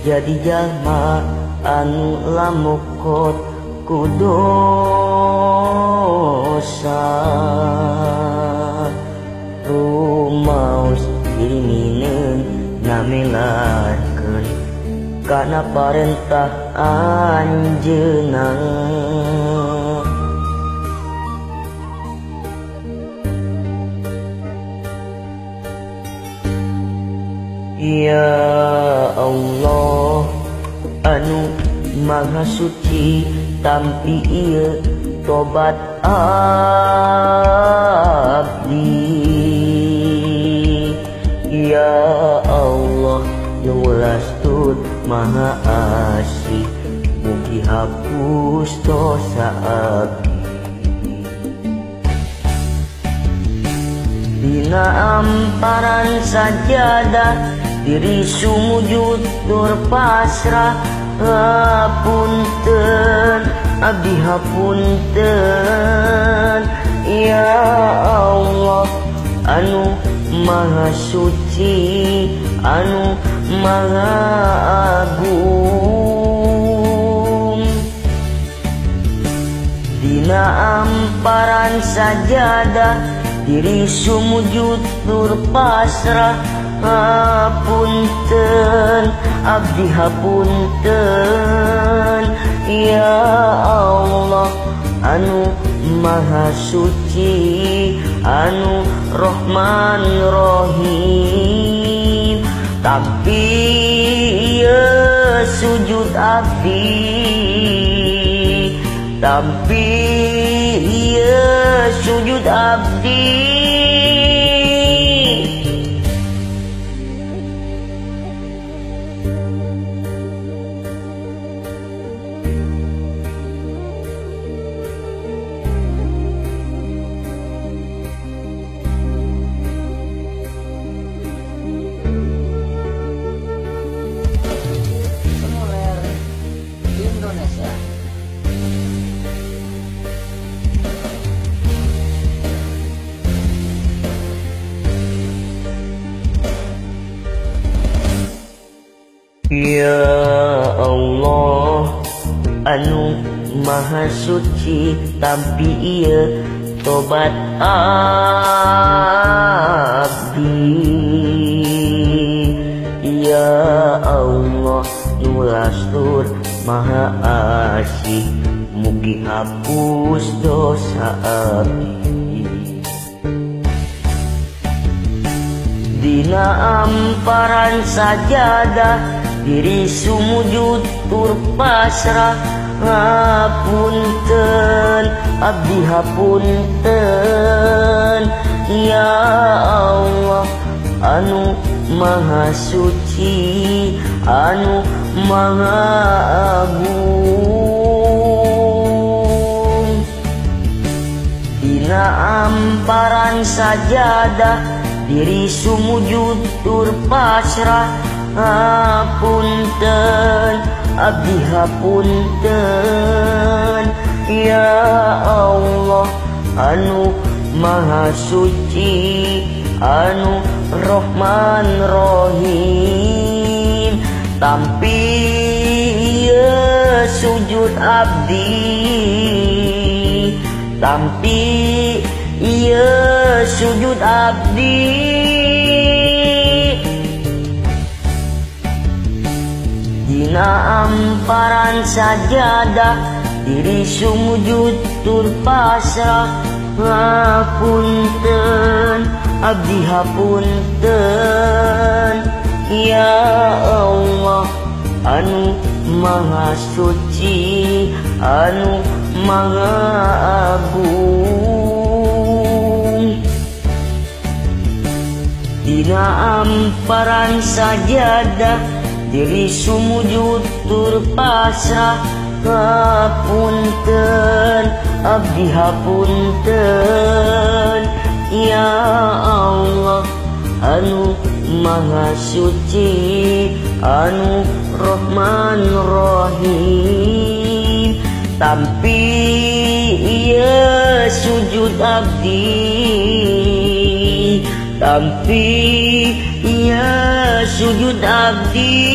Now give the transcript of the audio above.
jadi jalma anu lamukot ku dosa. Rumaos dirineun namelarkeun kana parentah anjeunna. Ya Allah anu maha suci tampi ieu tobat abdi. Ya Allah nu lastur maha asih mugi hapus dosa abdi. Dina amparan sajadah diri sumujud tur pasrah. Hapunten abdi hapunten. Ya Allah anu maha suci anu maha agung. Dina amparan sajadah diri sumujud tur pasrah. Hapunten abdi hapunten. Ya Allah anu maha suci anu Rahman Rahim. Tapi ieu sujud abdi, tapi ieu sujud abdi. Ya Allah anu maha suci tampi ieu tobat abdi. Ya Allah nu lastur maha asih mugi hapus dosa abdi. Dina amparan sajadah diri sumujud tur pasrah. Hapunten abdi hapunten. Ya Allah anu maha suci anu maha agung. Dina amparan sajadah diri sumujud tur pasrah. Hapunten abdi hapunten. Ya Allah anu maha suci anu Rahman Rahim. Tampi ieu sujud abdi, tampi ieu sujud abdi. Dina amparan sajadah diri sumujud tur pasrah. Hapunten abdi hapunten. Ya Allah anu maha suci anu maha agung. Dina amparan sajadah diri sumujud tur pasrah. Hapunten abdi hapunten. Ya Allah anu maha suci anu Rahman Rahim. Tampi ieu sujud abdi, tampi ieu sujud abdi.